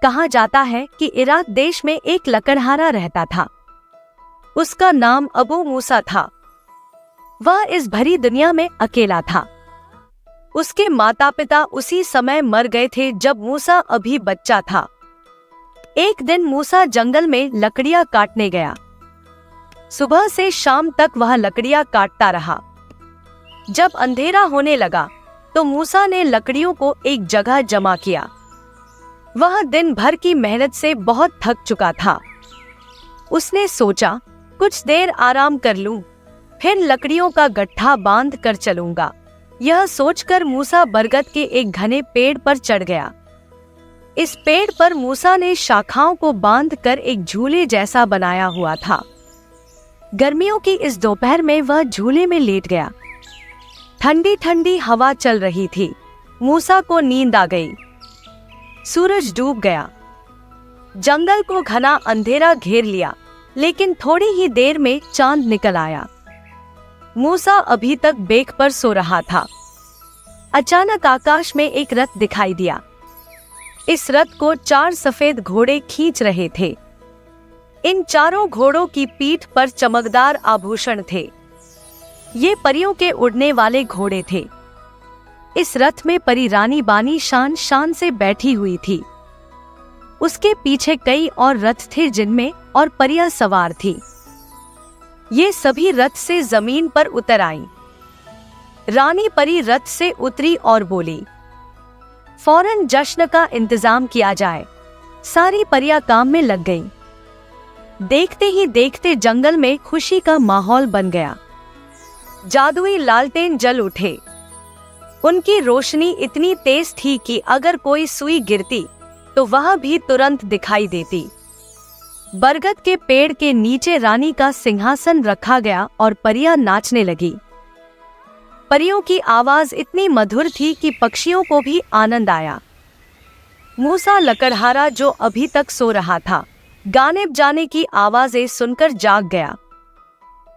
कहा जाता है कि इराक देश में एक लकड़हारा रहता था। उसका नाम अबू मूसा था। वह इस भरी दुनिया में अकेला था। उसके माता पिता उसी समय मर गए थे जब मूसा अभी बच्चा था। एक दिन मूसा जंगल में लकड़ियां काटने गया। सुबह से शाम तक वह लकड़ियां काटता रहा। जब अंधेरा होने लगा तो मूसा ने लकड़ियों को एक जगह जमा किया। वह दिन भर की मेहनत से बहुत थक चुका था। उसने सोचा कुछ देर आराम कर लूं, फिर लकड़ियों का गट्ठा बांध कर चलूंगा। यह सोचकर मूसा बरगद के एक घने पेड़ पर चढ़ गया। इस पेड़ पर मूसा ने शाखाओं को बांधकर एक झूले जैसा बनाया हुआ था। गर्मियों की इस दोपहर में वह झूले में लेट गया। ठंडी ठंडी हवा चल रही थी। मूसा को नींद आ गई। सूरज डूब गया। जंगल को घना अंधेरा घेर लिया, लेकिन थोड़ी ही देर में चांद निकल आया। मूसा अभी तक बेख पर सो रहा था। अचानक आकाश में एक रथ दिखाई दिया। इस रथ को 4 सफेद घोड़े खींच रहे थे। इन चारों घोड़ों की पीठ पर चमकदार आभूषण थे। ये परियों के उड़ने वाले घोड़े थे। इस रथ में परी रानी बानी शान शान से बैठी हुई थी। उसके पीछे कई और रथ थे जिनमें और परियां सवार थी। ये सभी रथ से जमीन पर उतर आईं। रानी परी रथ से उतरी और बोली, फौरन जश्न का इंतजाम किया जाए। सारी परियां काम में लग गईं। देखते ही देखते जंगल में खुशी का माहौल बन गया। जादुई लालटेन जल उठे। उनकी रोशनी इतनी तेज थी कि अगर कोई सुई गिरती तो वह भी तुरंत दिखाई देती। बरगद के पेड़ के नीचे रानी का सिंहासन रखा गया और परियां नाचने लगी। परियों की आवाज इतनी मधुर थी कि पक्षियों को भी आनंद आया। मूसा लकड़हारा, जो अभी तक सो रहा था, गाने बजाने की आवाजें सुनकर जाग गया।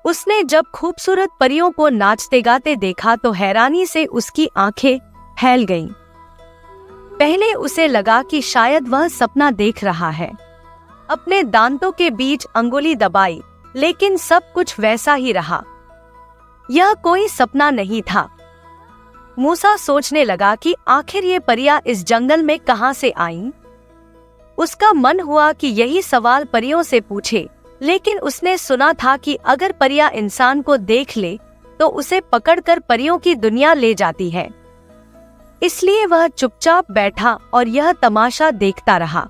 उसने जब खूबसूरत परियों को नाचते गाते देखा तो हैरानी से उसकी आंखें फैल गईं। पहले उसे लगा कि शायद वह सपना देख रहा है। अपने दांतों के बीच अंगुली दबाई, लेकिन सब कुछ वैसा ही रहा। यह कोई सपना नहीं था। मूसा सोचने लगा कि आखिर ये परियां इस जंगल में कहां से आईं? उसका मन हुआ कि यही सवाल परियों से पूछे, लेकिन उसने सुना था कि अगर परियां इंसान को देख ले तो उसे पकड़कर परियों की दुनिया ले जाती है। इसलिए वह चुपचाप बैठा और यह तमाशा देखता रहा।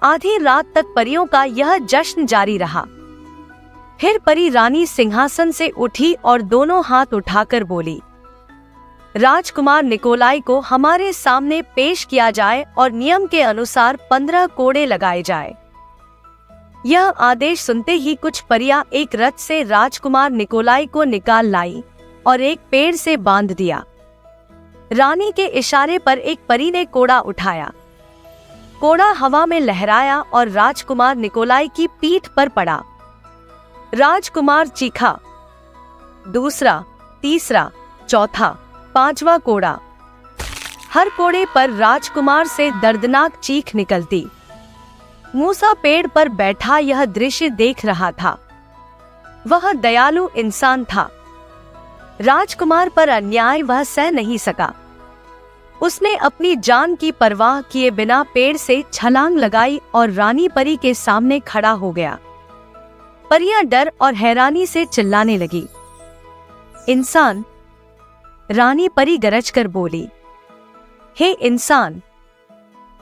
आधी रात तक परियों का यह जश्न जारी रहा। फिर परी रानी सिंहासन से उठी और दोनों हाथ उठाकर बोली, राजकुमार निकोलाई को हमारे सामने पेश किया जाए और नियम के अनुसार 15 कोड़े लगाए जाए। यह आदेश सुनते ही कुछ परियां एक रथ से राजकुमार निकोलाई को निकाल लाई और एक पेड़ से बांध दिया। रानी के इशारे पर एक परी ने कोड़ा उठाया। कोड़ा हवा में लहराया और राजकुमार निकोलाई की पीठ पर पड़ा। राजकुमार चीखा। दूसरा, तीसरा, चौथा, 5वां कोड़ा। हर कोड़े पर राजकुमार से दर्दनाक चीख निकलती। मूसा पेड़ पर बैठा यह दृश्य देख रहा था। वह दयालु इंसान था। राजकुमार पर अन्याय वह सह नहीं सका। उसने अपनी जान की परवाह किए बिना पेड़ से छलांग लगाई और रानी परी के सामने खड़ा हो गया। परियां डर और हैरानी से चिल्लाने लगी। इंसान, रानी परी गरज कर बोली, हे इंसान,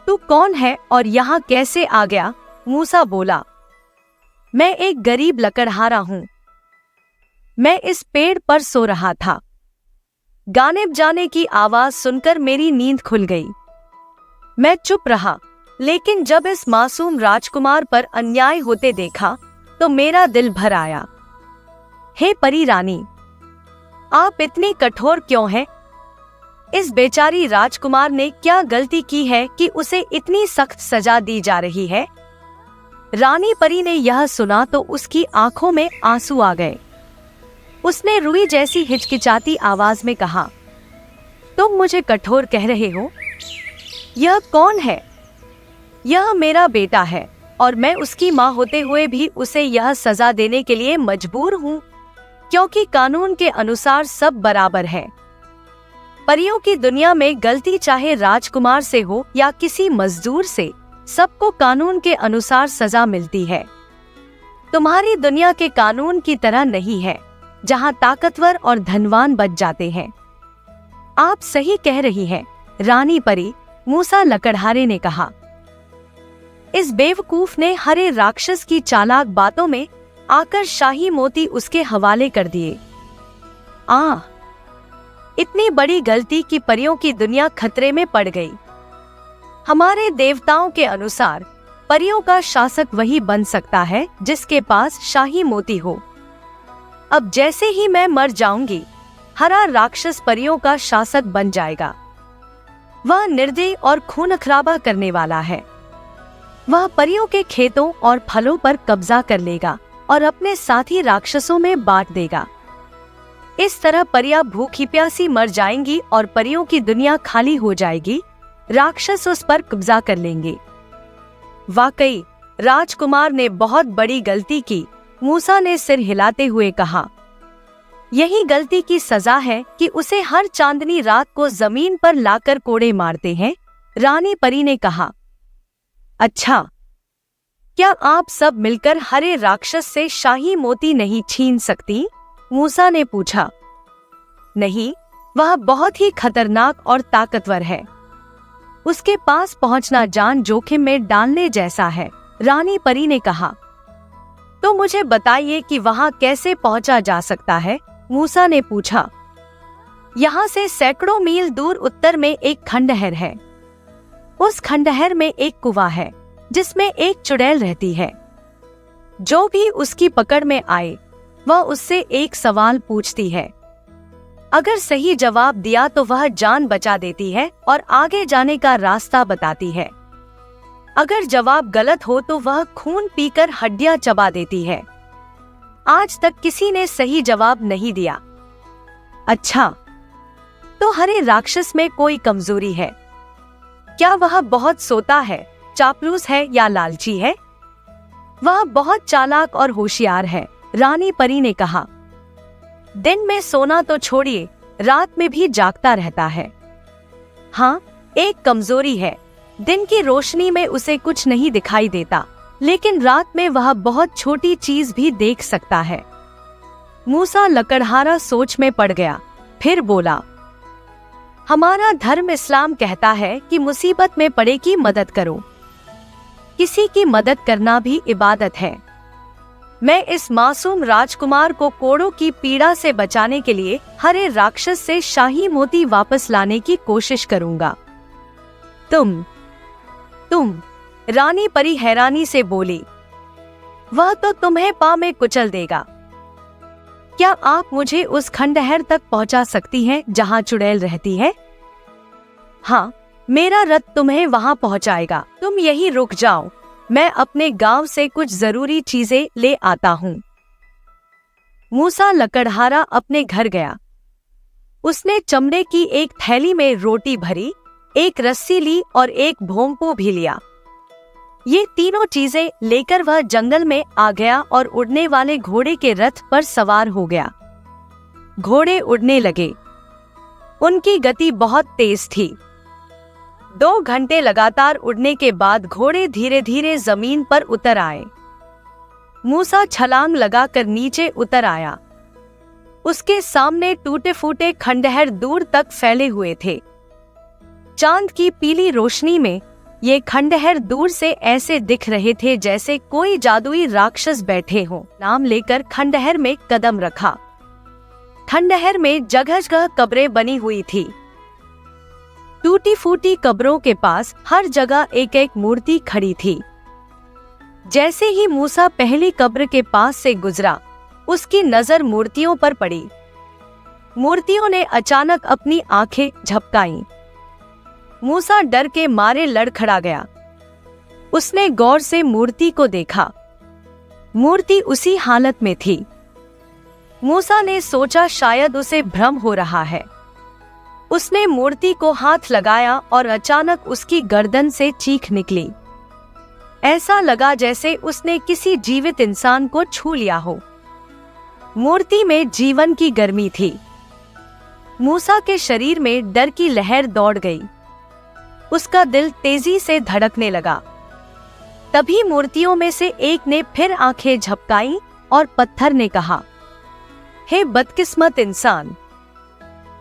तू कौन है और यहाँ कैसे आ गया? मूसा बोला, मैं एक गरीब लकड़हारा हूँ। मैं इस पेड़ पर सो रहा था। गाने बजाने की आवाज सुनकर मेरी नींद खुल गई। मैं चुप रहा, लेकिन जब इस मासूम राजकुमार पर अन्याय होते देखा तो मेरा दिल भर आया। हे परी रानी, आप इतनी कठोर क्यों हैं? इस बेचारी राजकुमार ने क्या गलती की है कि उसे इतनी सख्त सजा दी जा रही है? रानी परी ने यह सुना तो उसकी आंखों में आंसू आ गए। उसने रुई जैसी हिचकिचाती आवाज में कहा, तुम मुझे कठोर कह रहे हो? यह कौन है? यह मेरा बेटा है और मैं उसकी माँ होते हुए भी उसे यह सजा देने के लिए मजबूर हूँ, क्योंकि कानून के अनुसार सब बराबर है। परियों की दुनिया में गलती चाहे राजकुमार से हो या किसी मजदूर से, सबको कानून के अनुसार सजा मिलती है। तुम्हारी दुनिया के कानून की तरह नहीं है, जहाँ ताकतवर और धनवान बच जाते हैं। आप सही कह रही हैं, रानी परी, मूसा लकड़हारे ने कहा। इस बेवकूफ ने हरे राक्षस की चालाक बातों में आकर शाही मोती उसके हवाले कर दिए। इतनी बड़ी गलती कि परियों की दुनिया खतरे में पड़ गई। हमारे देवताओं के अनुसार परियों का शासक वही बन सकता है जिसके पास शाही मोती हो। अब जैसे ही मैं मर जाऊंगी, हरा राक्षस परियों का शासक बन जाएगा। वह निर्दयी और खून खराबा करने वाला है। वह परियों के खेतों और फलों पर कब्जा कर लेगा और अपने साथी राक्षसों में बांट देगा। इस तरह परियां भूखी प्यासी मर जाएंगी और परियों की दुनिया खाली हो जाएगी। राक्षस उस पर कब्जा कर लेंगे। वाकई राजकुमार ने बहुत बड़ी गलती की, मूसा ने सिर हिलाते हुए कहा। यही गलती की सजा है कि उसे हर चांदनी रात को जमीन पर लाकर कोड़े मारते हैं, रानी परी ने कहा। अच्छा, क्या आप सब मिलकर हरे राक्षस से शाही मोती नहीं छीन सकती? मूसा ने पूछा। नहीं, वह बहुत ही खतरनाक और ताकतवर है। उसके पास पहुंचना जान जोखिम में डालने जैसा है, रानी परी ने कहा। तो मुझे बताइए कि वहां कैसे पहुंचा जा सकता है? मूसा ने पूछा। यहाँ से सैकड़ों मील दूर उत्तर में एक खंडहर है। उस खंडहर में एक कुआं है जिसमें एक चुड़ैल रहती है। जो भी उसकी पकड़ में आए, वह उससे एक सवाल पूछती है। अगर सही जवाब दिया तो वह जान बचा देती है और आगे जाने का रास्ता बताती है। अगर जवाब गलत हो तो वह खून पीकर हड्डियां चबा देती है। आज तक किसी ने सही जवाब नहीं दिया। अच्छा, तो हरे राक्षस में कोई कमजोरी है? क्या वह बहुत सोता है, चापलूस है या लालची है? वह बहुत चालाक और होशियार है, रानी परी ने कहा। दिन में सोना तो छोड़िए, रात में भी जागता रहता है। हाँ, एक कमजोरी है, दिन की रोशनी में उसे कुछ नहीं दिखाई देता, लेकिन रात में वह बहुत छोटी चीज भी देख सकता है। मूसा लकड़हारा सोच में पड़ गया, फिर बोला। हमारा धर्म इस्लाम कहता है कि मुसीबत में पड़े की मदद करो। किसी की मदद करना भी इबादत है। मैं इस मासूम राजकुमार को कोड़ों की पीड़ा से बचाने के लिए हरे राक्षस से शाही मोती वापस लाने की कोशिश करूंगा। तुम रानी परी हैरानी से बोली। वह तो तुम्हें पाँव में कुचल देगा। क्या आप मुझे उस खंडहर तक पहुंचा सकती हैं जहां चुड़ैल रहती है? हाँ, मेरा रथ तुम्हें वहां पहुंचाएगा। तुम यहीं रुक जाओ, मैं अपने गांव से कुछ जरूरी चीजें ले आता हूँ। मूसा लकड़हारा अपने घर गया। उसने चमड़े की एक थैली में रोटी भरी, एक रस्सी ली और एक भोंपू भी लिया। ये तीनों चीजें लेकर वह जंगल में आ गया और उड़ने वाले घोड़े के रथ पर सवार हो गया। घोड़े उड़ने लगे। उनकी गति बहुत तेज थी। 2 घंटे लगातार उड़ने के बाद घोड़े धीरे धीरे जमीन पर उतर आए। मूसा छलांग लगाकर नीचे उतर आया। उसके सामने टूटे फूटे खंडहर दूर तक फैले हुए थे। चांद की पीली रोशनी में ये खंडहर दूर से ऐसे दिख रहे थे जैसे कोई जादुई राक्षस बैठे हों। नाम लेकर खंडहर में कदम रखा। खंडहर में जगह जगह कब्रें बनी हुई थी। टूटी फूटी कब्रों के पास हर जगह एक एक मूर्ति खड़ी थी। जैसे ही मूसा पहली कब्र के पास से गुजरा, उसकी नजर मूर्तियों पर पड़ी। मूर्तियों ने अचानक अपनी आंखें झपकाईं। मूसा डर के मारे लड़खड़ा गया। उसने गौर से मूर्ति को देखा। मूर्ति उसी हालत में थी। मूसा ने सोचा शायद उसे भ्रम हो रहा है। उसने मूर्ति को हाथ लगाया और अचानक उसकी गर्दन से चीख निकली। ऐसा लगा जैसे उसने किसी जीवित इंसान को छू लिया हो। मूर्ति में जीवन की गर्मी थी। मूसा के शरीर में डर की लहर दौड़ गई। उसका दिल तेजी से धड़कने लगा। तभी मूर्तियों में से एक ने फिर आंखें झपकाई और पत्थर ने कहा, हे बदकिस्मत इंसान,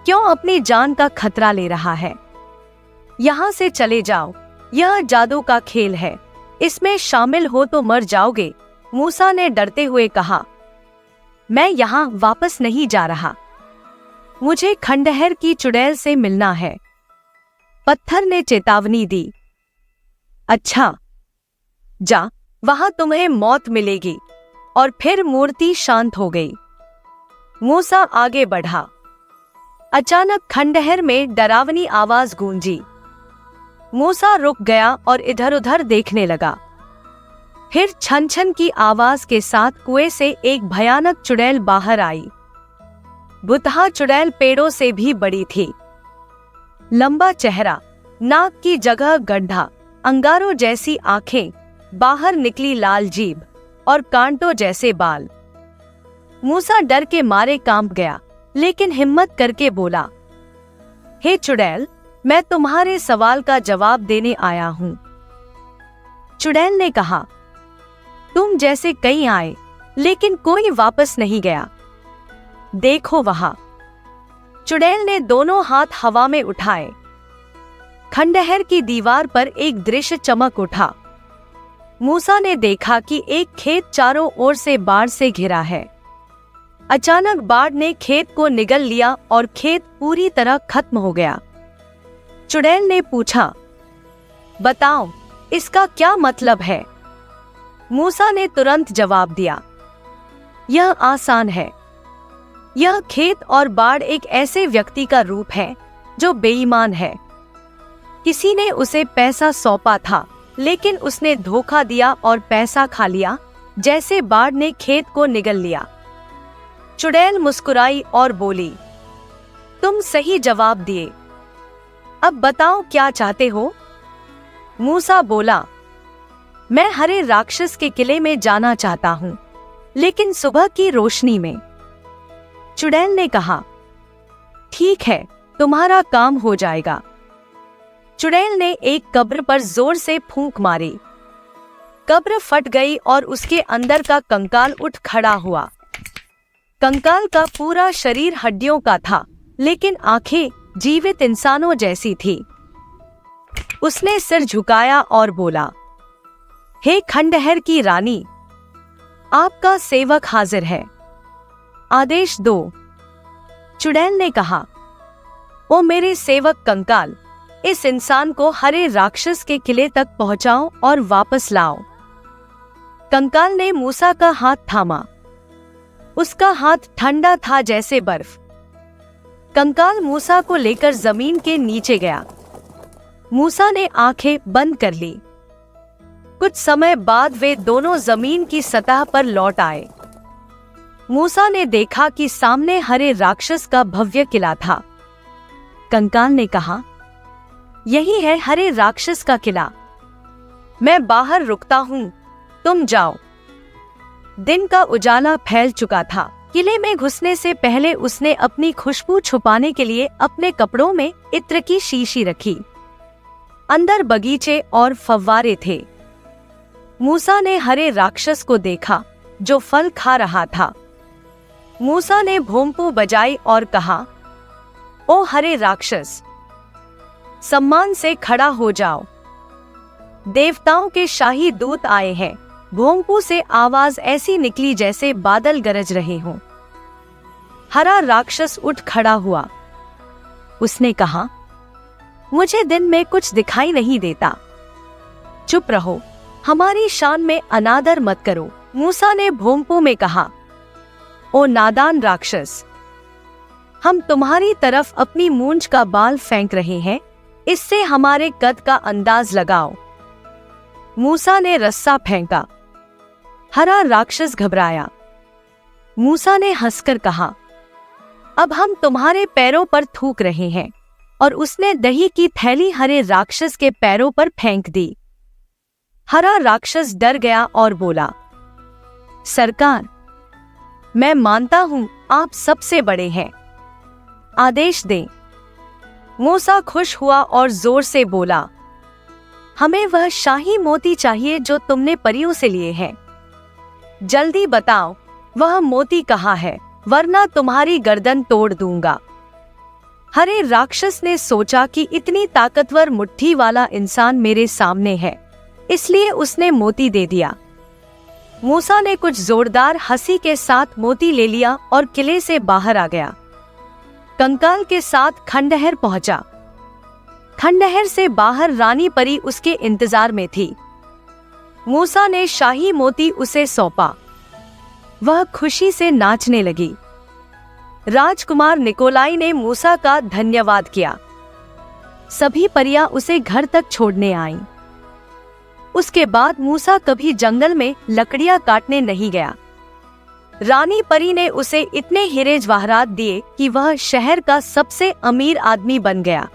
क्यों अपनी जान का खतरा ले रहा है? यहाँ से चले जाओ, यह जादू का खेल है, इसमें शामिल हो तो मर जाओगे। मूसा ने डरते हुए कहा, मैं यहाँ वापस नहीं जा रहा, मुझे खंडहर की चुड़ैल से मिलना है। पत्थर ने चेतावनी दी, अच्छा जा, वहां तुम्हें मौत मिलेगी। और फिर मूर्ति शांत हो गई। मूसा आगे बढ़ा। अचानक खंडहर में डरावनी आवाज गूंजी। मूसा रुक गया और इधर उधर देखने लगा। फिर छन छन की आवाज के साथ कुएं से एक भयानक चुड़ैल बाहर आई। भुतहा चुड़ैल पेड़ों से भी बड़ी थी। लंबा चेहरा, नाक की जगह गड्ढा, अंगारों जैसी आंखें, बाहर निकली लाल जीभ और कांटों जैसे बाल। मूसा डर के मारे कांप गया, लेकिन हिम्मत करके बोला, हे चुड़ैल, मैं तुम्हारे सवाल का जवाब देने आया हूं। चुड़ैल ने कहा, तुम जैसे कई आए, लेकिन कोई वापस नहीं गया। देखो वहां। चुड़ैल ने दोनों हाथ हवा में उठाए। खंडहर की दीवार पर एक दृश्य चमक उठा। मूसा ने देखा कि एक खेत चारों ओर से बाढ़ से घिरा है। अचानक बाढ़ ने खेत को निगल लिया और खेत पूरी तरह खत्म हो गया। चुड़ैल ने पूछा, बताओ, इसका क्या मतलब है? मूसा ने तुरंत जवाब दिया, यह आसान है। यह खेत और बाढ़ एक ऐसे व्यक्ति का रूप है जो बेईमान है। किसी ने उसे पैसा सौंपा था, लेकिन उसने धोखा दिया और पैसा खा लिया, जैसे बाढ़ ने खेत को निगल लिया। चुड़ैल मुस्कुराई और बोली, तुम सही जवाब दिए। अब बताओ क्या चाहते हो? मूसा बोला, मैं हरे राक्षस के किले में जाना चाहता हूँ, लेकिन सुबह की रोशनी में। चुड़ैल ने कहा, ठीक है, तुम्हारा काम हो जाएगा। चुड़ैल ने एक कब्र पर जोर से फूंक मारी। कब्र फट गई और उसके अंदर का कंकाल उठ खड़ा हुआ। कंकाल का पूरा शरीर हड्डियों का था, लेकिन आंखें जीवित इंसानों जैसी थी। उसने सिर झुकाया और बोला, हे खंडहर की रानी, आपका सेवक हाजिर है, आदेश दो। चुड़ैल ने कहा, ओ मेरे सेवक कंकाल, इस इंसान को हरे राक्षस के किले तक पहुंचाओ और वापस लाओ। कंकाल ने मूसा का हाथ थामा। उसका हाथ ठंडा था जैसे बर्फ। कंकाल मूसा को लेकर जमीन के नीचे गया। मूसा ने आंखें बंद कर ली। कुछ समय बाद वे दोनों जमीन की सतह पर लौट आए। मूसा ने देखा कि सामने हरे राक्षस का भव्य किला था। कंकाल ने कहा, यही है हरे राक्षस का किला। मैं बाहर रुकता हूँ, तुम जाओ। दिन का उजाला फैल चुका था। किले में घुसने से पहले उसने अपनी खुशबू छुपाने के लिए अपने कपड़ों में इत्र की शीशी रखी। अंदर बगीचे और फव्वारे थे। मूसा ने हरे राक्षस को देखा जो फल खा रहा था। मूसा ने भोंपू बजाई और कहा, ओ हरे राक्षस, सम्मान से खड़ा हो जाओ। देवताओं के शाही दूत आए हैं। भोंपू से आवाज ऐसी निकली जैसे बादल गरज रहे हों। हरा राक्षस उठ खड़ा हुआ। उसने कहा, मुझे दिन में कुछ दिखाई नहीं देता। चुप रहो, हमारी शान में अनादर मत करो। मूसा ने भोंपू में कहा, ओ नादान राक्षस, हम तुम्हारी तरफ अपनी मूंछ का बाल फेंक रहे हैं, इससे हमारे कद का अंदाज लगाओ। मूसा ने रस्सा फेंका। हरा राक्षस घबराया। मूसा ने हंसकर कहा, अब हम तुम्हारे पैरों पर थूक रहे हैं, और उसने दही की थैली हरे राक्षस के पैरों पर फेंक दी। हरा राक्षस डर गया और बोला, सरकार, मैं मानता हूं आप सबसे बड़े हैं, आदेश दें। मूसा खुश हुआ और जोर से बोला, हमें वह शाही मोती चाहिए जो तुमने परियों से लिए हैं। जल्दी बताओ वह मोती कहाँ है, वरना तुम्हारी गर्दन तोड़ दूंगा। हरे राक्षस ने सोचा कि इतनी ताकतवर मुट्ठी वाला इंसान मेरे सामने है, इसलिए उसने मोती दे दिया। मूसा ने कुछ जोरदार हंसी के साथ मोती ले लिया और किले से बाहर आ गया। कंकाल के साथ खंडहर पहुंचा। खंडहर से बाहर रानी परी उसके इंतजार में थी। मूसा ने शाही मोती उसे सौंपा। वह खुशी से नाचने लगी। राजकुमार निकोलाई ने मूसा का धन्यवाद किया। सभी परियां उसे घर तक छोड़ने आईं। उसके बाद मूसा कभी जंगल में लकड़ियां काटने नहीं गया। रानी परी ने उसे इतने हीरे जवाहरात दिए कि वह शहर का सबसे अमीर आदमी बन गया।